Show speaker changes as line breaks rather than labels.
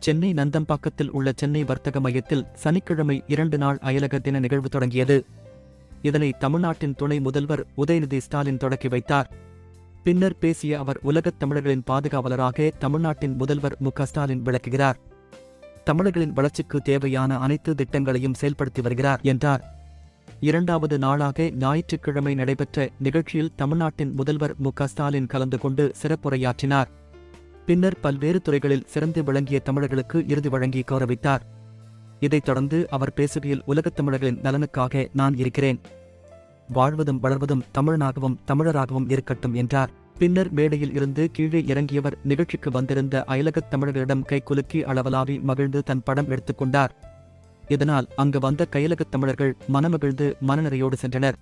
சென்னை நந்தம்பாக்கத்தில் உள்ள சென்னை வர்த்தக மையத்தில் சனிக்கிழமை 2 நாள் அயலக தின நிகழ்வு தொடங்கியது. இதனை தமிழ்நாட்டின் துணை முதல்வர் உதயநிதி ஸ்டாலின் தொடக்கி வைத்தார். பின்னர் பேசிய அவர், உலகத் தமிழர்களின் பாதுகாவலராக தமிழ்நாட்டின் முதல்வர் மு.க.ஸ்டாலின் விளக்குகிறார். தமிழர்களின் வளர்ச்சிக்கு தேவையான அனைத்து திட்டங்களையும் செயல்படுத்தி வருகிறார் என்றார். 2வது நாளாக ஞாயிற்றுக்கிழமை நடைபெற்ற நிகழ்ச்சியில் தமிழ்நாட்டின் முதல்வர் மு.க.ஸ்டாலின் கலந்து கொண்டு சிறப்புரையாற்றினார். பின்னர் பல்வேறு துறைகளில் சிறந்து விளங்கிய தமிழர்களுக்கு விருது வழங்கி கௌரவித்தார். இதைத் தொடர்ந்து அவர் பேசுகையில், உலகத் தமிழர்களின் நலனுக்காக நான் இருக்கிறேன். வாழ்வதும் வளர்வதும் தமிழனாகவும் தமிழராகவும் இருக்கட்டும் என்றார். பின்னர் மேடையில் இருந்து கீழே இறங்கியவர் நிகழ்ச்சிக்கு வந்திருந்த அயலகத் தமிழர்களிடம் கைகுலுக்கி அளவலாவி மகிழ்ந்து தன் படம் எடுத்துக்கொண்டார். இதனால் அங்கு வந்த கையலகத் தமிழர்கள் மனமகிழ்ந்து மனநிறையோடு சென்றனர்.